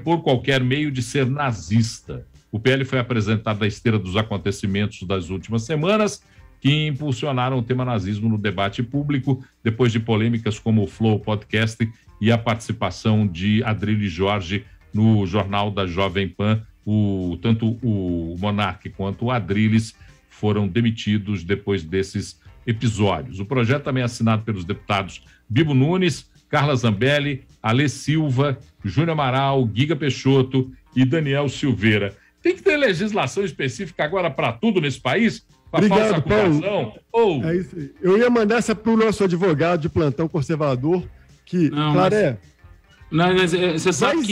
por qualquer meio de ser nazista. O PL foi apresentado à esteira dos acontecimentos das últimas semanas que impulsionaram o tema nazismo no debate público, depois de polêmicas como o Flow Podcast e a participação de Adrilles Jorge no Jornal da Jovem Pan tanto o Monark quanto o Adrilles foram demitidos depois desses episódios. O projeto também é assinado pelos deputados Bibo Nunes, Carla Zambelli, Alê Silva, Júnior Amaral, Guiga Peixoto e Daniel Silveira. Tem que ter legislação específica agora para tudo nesse país? Para falsa acusação? Paulo. É isso aí. Eu ia mandar essa para o nosso advogado de plantão conservador, que, Claré, mas você sabe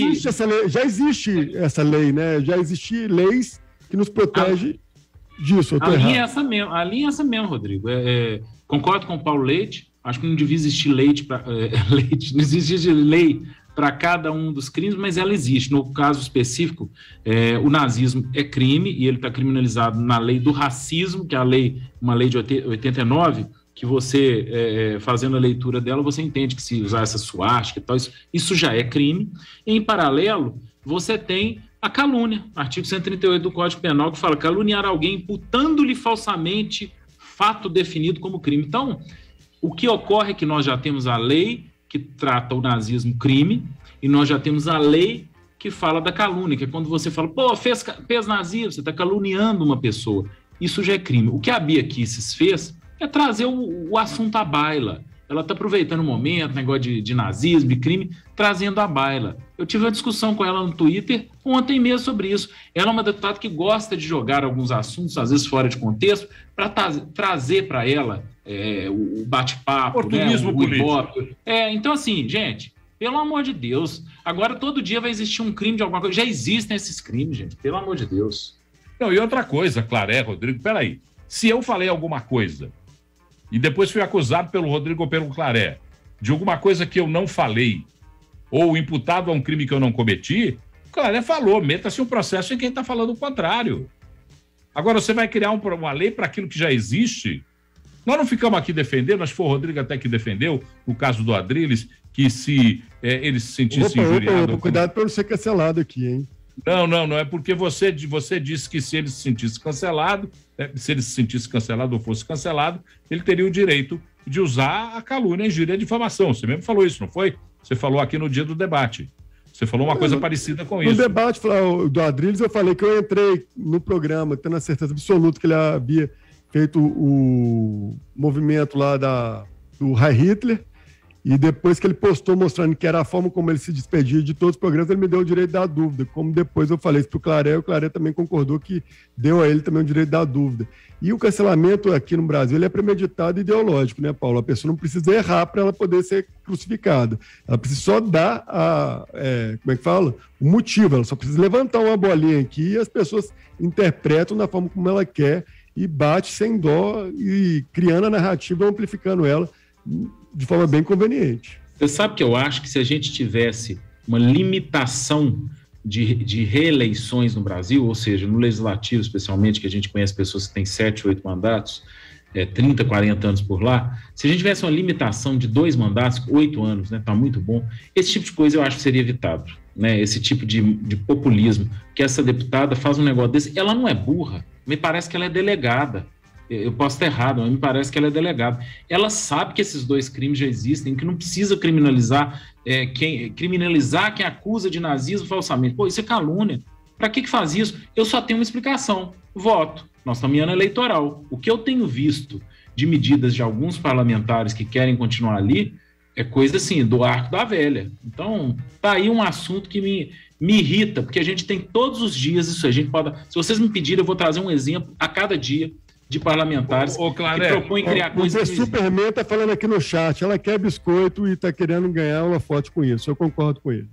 já existe essa lei, né? Já existem leis que nos protegem disso. A linha é essa mesmo, Rodrigo. Concordo com o Paulo Leite. Acho que não devia existir não existe lei para cada um dos crimes, mas ela existe. No caso específico, o nazismo é crime e ele está criminalizado na lei do racismo, que é uma lei de 89, que você, fazendo a leitura dela, você entende que se usar essa suástica e tal, isso já é crime. Em paralelo, você tem a calúnia, artigo 138 do Código Penal, que fala caluniar alguém imputando-lhe falsamente fato definido como crime. Então, o que ocorre é que nós já temos a lei que trata o nazismo crime e nós já temos a lei que fala da calúnia, que é quando você fala, fez nazismo, você está caluniando uma pessoa. Isso já é crime. O que a Bia Kicis fez é trazer o assunto à baila. Ela está aproveitando o momento, negócio de nazismo, de crime, trazendo à baila. Eu tive uma discussão com ela no Twitter ontem mesmo sobre isso. Ela é uma deputada que gosta de jogar alguns assuntos, às vezes fora de contexto, para trazer para ela o bate-papo, oportunismo político. Então, assim, gente, pelo amor de Deus, agora todo dia vai existir um crime de alguma coisa. Já existem esses crimes, gente, pelo amor de Deus. Não, e outra coisa, Claré, Rodrigo, peraí. Se eu falei alguma coisa e depois fui acusado pelo Rodrigo ou pelo Claré de alguma coisa que eu não falei ou imputado a um crime que eu não cometi, o Claré falou, meta-se um processo em quem está falando o contrário. Agora, você vai criar uma lei para aquilo que já existe? Nós não ficamos aqui defendendo, acho que foi o Rodrigo até que defendeu, no caso do Adrilles, que se ele se sentisse injuriado... Cuidado para não ser cancelado aqui, hein? Não é porque você disse que se ele se sentisse cancelado, ou fosse cancelado, ele teria o direito de usar a calúnia, a injúria e a difamação. Você mesmo falou isso, não foi? Você falou aqui no dia do debate. Você falou uma coisa parecida com isso. No debate do Adrilles, eu falei que eu entrei no programa tendo a certeza absoluta que ele havia feito o movimento lá do Heil Hitler, e depois que ele postou mostrando que era a forma como ele se despedia de todos os programas, ele me deu o direito da dúvida. Como depois eu falei isso para o Claré, o Claré também concordou que deu a ele também o direito da dúvida. E o cancelamento aqui no Brasil ele é premeditado e ideológico, né, Paulo? A pessoa não precisa errar para ela poder ser crucificada. Ela precisa só dar o motivo. Ela só precisa levantar uma bolinha aqui e as pessoas interpretam da forma como ela quer e bate sem dó e criando a narrativa, amplificando ela de forma bem conveniente. Você sabe que eu acho que se a gente tivesse uma limitação de reeleições no Brasil, ou seja, no legislativo especialmente, que a gente conhece pessoas que têm 7, 8 mandatos, 30, 40 anos por lá, se a gente tivesse uma limitação de 2 mandatos, 8 anos, né, tá muito bom, esse tipo de coisa eu acho que seria evitado, né, esse tipo de populismo, que essa deputada faz um negócio desse, ela não é burra, me parece que ela é delegada. Eu posso estar errado, mas me parece que ela é delegada. Ela sabe que esses 2 crimes já existem, que não precisa criminalizar quem acusa de nazismo falsamente. Isso é calúnia. Para que faz isso? Eu só tenho uma explicação. Voto. Nós estamos em ano eleitoral. O que eu tenho visto de medidas de alguns parlamentares que querem continuar ali é coisa assim, do arco da velha. Então, tá aí um assunto que me irrita, porque a gente tem todos os dias isso. A gente pode. Se vocês me pedirem, eu vou trazer um exemplo a cada dia de parlamentares que propõem criar coisas. O Superman está falando aqui no chat, ela quer biscoito e está querendo ganhar uma foto com isso. Eu concordo com ele.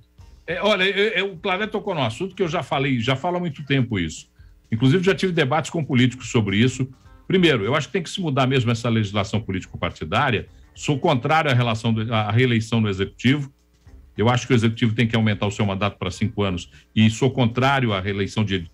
O Claré tocou no assunto que eu já falo há muito tempo isso. Inclusive, já tive debates com políticos sobre isso. Primeiro, eu acho que tem que se mudar mesmo essa legislação político-partidária. Sou contrário à reeleição do Executivo. Eu acho que o Executivo tem que aumentar o seu mandato para 5 anos e sou contrário à reeleição de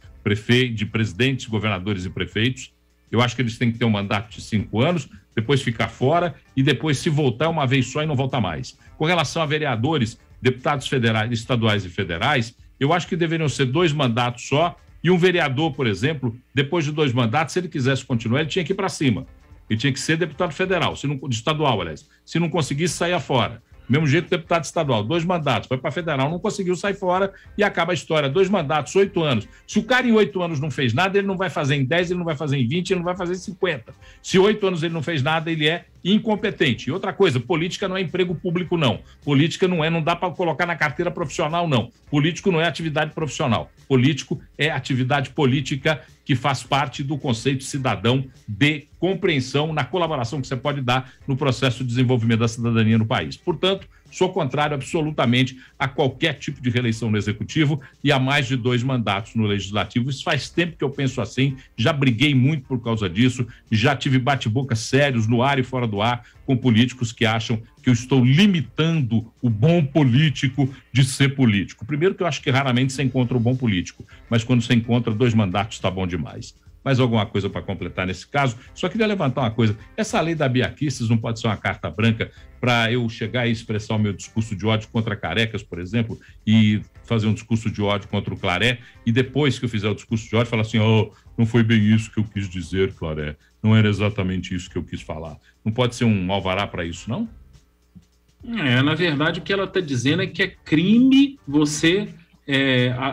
presidentes, governadores e prefeitos. Eu acho que eles têm que ter um mandato de 5 anos, depois ficar fora e depois se voltar uma vez só e não voltar mais. Com relação a vereadores, deputados federais, estaduais e federais, eu acho que deveriam ser 2 mandatos só e um vereador, por exemplo, depois de 2 mandatos, se ele quisesse continuar, ele tinha que ir para cima. Ele tinha que ser deputado federal, estadual, aliás. Se não conseguisse, saia fora. Do mesmo jeito, deputado estadual, 2 mandatos, foi para federal, não conseguiu sair fora e acaba a história. 2 mandatos, 8 anos. Se o cara em 8 anos não fez nada, ele não vai fazer em 10, ele não vai fazer em 20, ele não vai fazer em 50. Se 8 anos ele não fez nada, ele é incompetente. E outra coisa, política não é emprego público, não. Política não dá para colocar na carteira profissional, não. Político não é atividade profissional. Político é atividade política que faz parte do conceito cidadão de compreensão na colaboração que você pode dar no processo de desenvolvimento da cidadania no país. Portanto, sou contrário absolutamente a qualquer tipo de reeleição no Executivo e a mais de 2 mandatos no Legislativo. Isso faz tempo que eu penso assim, já briguei muito por causa disso, já tive bate-boca sérios no ar e fora do ar com políticos que acham que eu estou limitando o bom político de ser político. Primeiro que eu acho que raramente você encontra o bom político, mas quando você encontra 2 mandatos está bom demais. Mais alguma coisa para completar nesse caso? Só queria levantar uma coisa. Essa lei da Bia Kicis não pode ser uma carta branca para eu chegar e expressar o meu discurso de ódio contra carecas, por exemplo, e fazer um discurso de ódio contra o Claré, e depois que eu fizer o discurso de ódio, falar assim, não foi bem isso que eu quis dizer, Claré. Não era exatamente isso que eu quis falar. Não pode ser um alvará para isso, não? Na verdade, o que ela está dizendo é que é crime você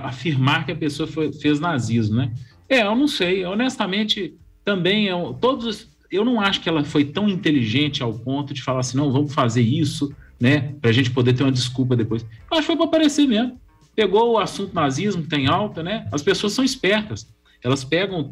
afirmar que a pessoa fez nazismo, né? Eu não sei, honestamente, também eu não acho que ela foi tão inteligente ao ponto de falar assim, não, vamos fazer isso, né, pra gente poder ter uma desculpa depois. Eu acho que foi para aparecer mesmo. Pegou o assunto nazismo, que tem alta, né, as pessoas são espertas, elas pegam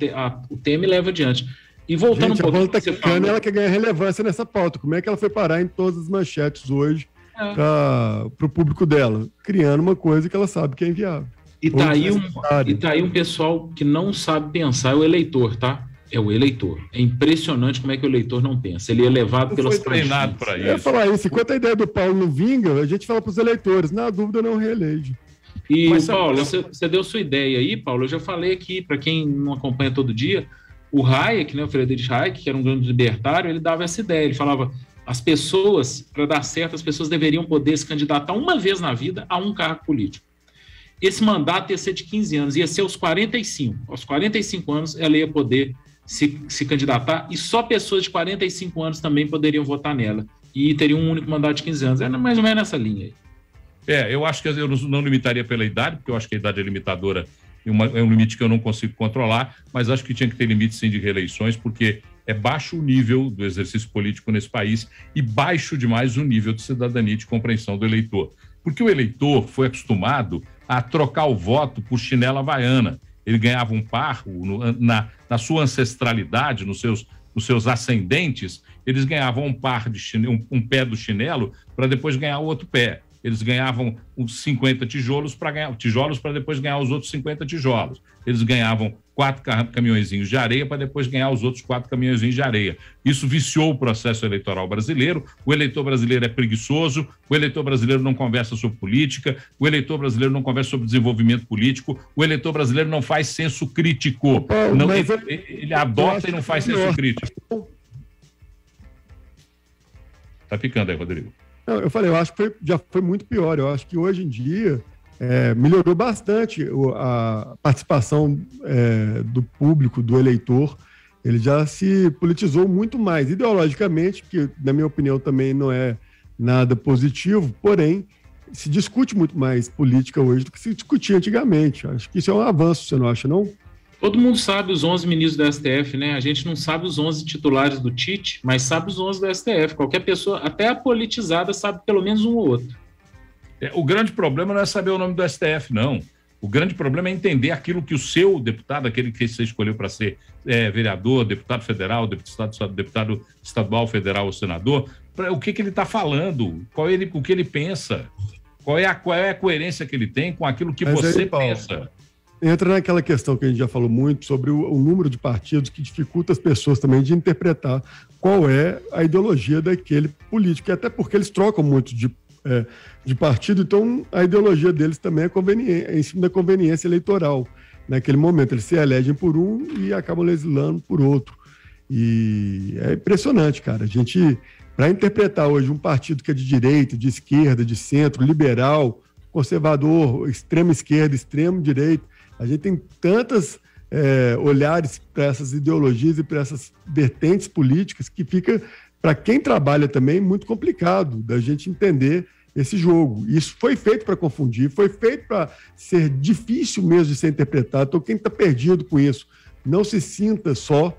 o tema e levam adiante. E voltando um pouquinho... Ela quer ganhar relevância nessa pauta, como é que ela foi parar em todas as manchetes hoje para o público dela? Criando uma coisa que ela sabe que é inviável. E tá aí um pessoal que não sabe pensar, é o eleitor, tá? É o eleitor. É impressionante como é que o eleitor não pensa. Ele é levado pelas treinado para isso. Eu ia falar isso. Enquanto a ideia do Paulo não vinga, a gente fala para os eleitores. Na dúvida, não reelege. E, Paulo, você deu sua ideia aí, Paulo. Eu já falei aqui, para quem não acompanha todo dia, o Hayek, né, o Friedrich Hayek, que era um grande libertário, ele dava essa ideia. Ele falava, as pessoas, para dar certo, as pessoas deveriam poder se candidatar uma vez na vida a um cargo político. Esse mandato ia ser de 15 anos, ia ser aos 45. Aos 45 anos, ela ia poder se candidatar e só pessoas de 45 anos também poderiam votar nela. E teria um único mandato de 15 anos. É mais ou menos nessa linha aí. Eu acho que eu não limitaria pela idade, porque eu acho que a idade é limitadora, é um limite que eu não consigo controlar, mas acho que tinha que ter limite sim de reeleições, porque é baixo o nível do exercício político nesse país e baixo demais o nível de cidadania e de compreensão do eleitor. Porque o eleitor foi acostumado a trocar o voto por chinela havaiana. Ele ganhava um par, na sua ancestralidade, nos seus ascendentes, eles ganhavam um par de um pé do chinelo para depois ganhar o outro pé. Eles ganhavam uns 50 tijolos para depois ganhar os outros 50 tijolos. Eles ganhavam 4 caminhõezinhos de areia para depois ganhar os outros 4 caminhõezinhos de areia. Isso viciou o processo eleitoral brasileiro. O eleitor brasileiro é preguiçoso, o eleitor brasileiro não conversa sobre política, o eleitor brasileiro não conversa sobre desenvolvimento político, o eleitor brasileiro não faz senso crítico. Ele adota e não faz senso crítico. Tá ficando aí, Rodrigo. Eu acho que já foi muito pior. Eu acho que hoje em dia melhorou bastante a participação do público, do eleitor. Ele já se politizou muito mais, ideologicamente, que, na minha opinião, também não é nada positivo, porém, se discute muito mais política hoje do que se discutia antigamente. Acho que isso é um avanço, você não acha, não? Todo mundo sabe os 11 ministros do STF, né? A gente não sabe os 11 titulares do Tite, mas sabe os 11 do STF. Qualquer pessoa, até a politizada, sabe pelo menos um ou outro. O grande problema não é saber o nome do STF, não. O grande problema é entender aquilo que o seu deputado, aquele que você escolheu para ser vereador, deputado federal, deputado estadual, federal ou senador, o que ele está falando, o que ele pensa, qual é a coerência que ele tem com aquilo que você pensa. Entra naquela questão que a gente já falou muito sobre o número de partidos que dificulta as pessoas também de interpretar qual é a ideologia daquele político, e até porque eles trocam muito de partido, então a ideologia deles também é em cima da conveniência eleitoral. Naquele momento eles se elegem por um e acabam legislando por outro. E é impressionante, cara. A gente, para interpretar hoje um partido que é de direita, de esquerda, de centro, liberal, conservador, extrema esquerda, extremo direita, a gente tem tantos olhares para essas ideologias e para essas vertentes políticas que fica para quem trabalha também, muito complicado da gente entender esse jogo. Isso foi feito para confundir, foi feito para ser difícil mesmo de ser interpretado. Então, quem está perdido com isso, não se sinta só.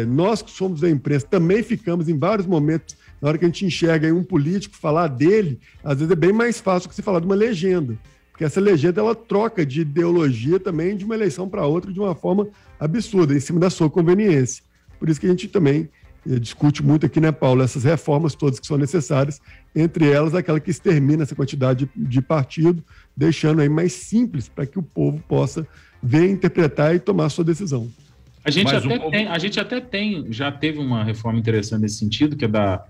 Nós que somos da imprensa também ficamos em vários momentos, na hora que a gente enxerga aí um político falar dele, às vezes é bem mais fácil que você falar de uma legenda, porque essa legenda ela troca de ideologia também de uma eleição para outra de uma forma absurda, em cima da sua conveniência. Por isso que a gente também discute muito aqui, né, Paulo, essas reformas todas que são necessárias, entre elas aquela que extermina essa quantidade de partido, deixando aí mais simples para que o povo possa ver, interpretar e tomar a sua decisão. A gente até já teve uma reforma interessante nesse sentido, que é da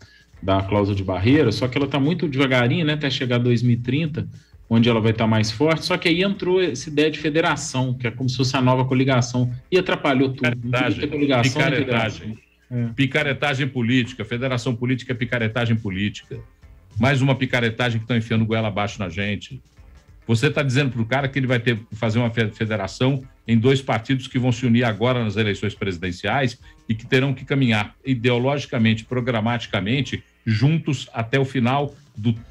cláusula de barreira, só que ela está muito devagarinho, né, até chegar a 2030, onde ela vai estar mais forte, só que aí entrou essa ideia de federação, que é como se fosse a nova coligação, e atrapalhou tudo. Picaretagem política, federação política é picaretagem política. Mais uma picaretagem que estão enfiando goela abaixo na gente. Você está dizendo para o cara que ele vai ter que fazer uma federação em 2 partidos que vão se unir agora nas eleições presidenciais e que terão que caminhar ideologicamente, programaticamente, juntos até o final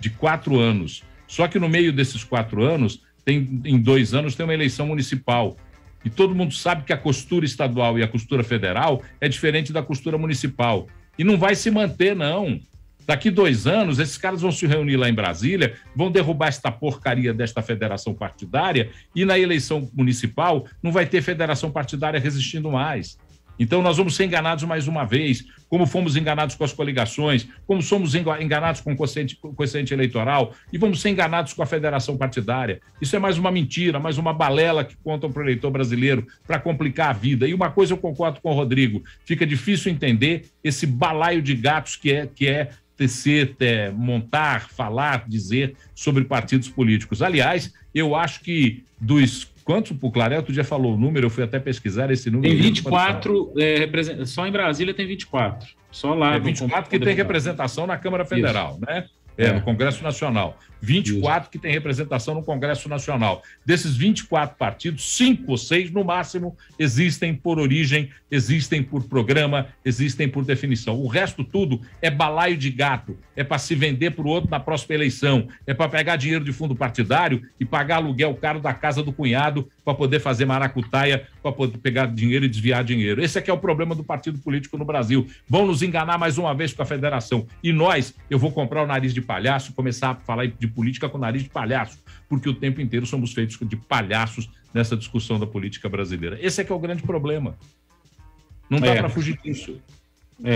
de 4 anos. Só que no meio desses 4 anos, em 2 anos, tem uma eleição municipal. E todo mundo sabe que a costura estadual e a costura federal é diferente da costura municipal. E não vai se manter, não. Daqui 2 anos, esses caras vão se reunir lá em Brasília, vão derrubar esta porcaria desta federação partidária e na eleição municipal não vai ter federação partidária resistindo mais. Então nós vamos ser enganados mais uma vez, como fomos enganados com as coligações, como somos enganados com o quociente eleitoral e vamos ser enganados com a federação partidária. Isso é mais uma mentira, mais uma balela que contam para o eleitor brasileiro para complicar a vida. E uma coisa eu concordo com o Rodrigo, fica difícil entender esse balaio de gatos que é tecer, montar, falar, dizer sobre partidos políticos. Aliás, eu acho que quantos o Claré outro dia falou o número, eu fui até pesquisar esse número. Tem 24, só em Brasília tem 24. Só lá. 24 que tem representação na Câmara Federal, né? No Congresso Nacional. 24 que tem representação no Congresso Nacional. Desses 24 partidos, 5 ou 6, no máximo, existem por origem, existem por programa, existem por definição. O resto tudo é balaio de gato, é para se vender para o outro na próxima eleição, é para pegar dinheiro de fundo partidário e pagar aluguel caro da casa do cunhado para poder fazer maracutaia, para poder pegar dinheiro e desviar dinheiro. Esse aqui é o problema do partido político no Brasil. Vão nos enganar mais uma vez com a federação. E eu vou comprar o nariz de palhaço, começar a falar de política com o nariz de palhaço, porque o tempo inteiro somos feitos de palhaços nessa discussão da política brasileira. Esse é que é o grande problema. Não dá para fugir disso.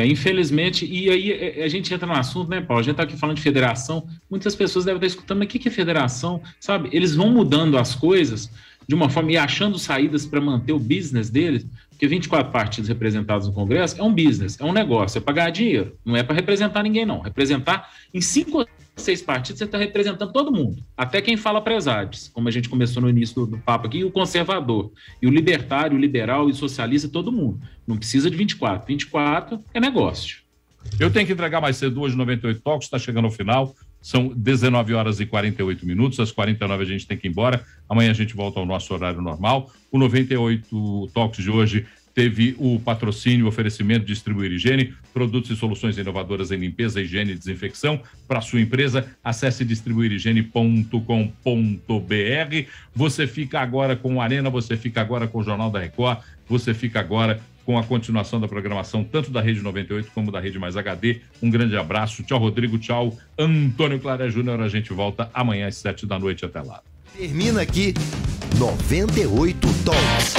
Infelizmente, e aí a gente entra no assunto, né, Paulo? A gente está aqui falando de federação, muitas pessoas devem estar escutando, mas o que é federação? Sabe? Eles vão mudando as coisas de uma forma e achando saídas para manter o business deles, porque 24 partidos representados no Congresso é um business, é um negócio, é para ganhar dinheiro, não é para representar ninguém, não. Representar em 5 ou 6 partidos, você está representando todo mundo, até quem fala presades, como a gente começou no início do papo aqui, o conservador, e o libertário, o liberal e o socialista, todo mundo. Não precisa de 24. 24 é negócio. Eu tenho que entregar mais cedo hoje 98 Talks, está chegando ao final. São 19 horas e 48 minutos, às 49 a gente tem que ir embora. Amanhã a gente volta ao nosso horário normal. O 98 Talks de hoje teve o patrocínio, o oferecimento de Distribuir Higiene, produtos e soluções inovadoras em limpeza, higiene e desinfecção. Para a sua empresa, acesse distribuirhigiene.com.br. Você fica agora com o Arena, você fica agora com o Jornal da Record, você fica agora com a continuação da programação, tanto da Rede 98 como da Rede Mais HD. Um grande abraço. Tchau, Rodrigo. Tchau, Antônio Claré Júnior. A gente volta amanhã às 7 da noite. Até lá. Termina aqui 98 Talks.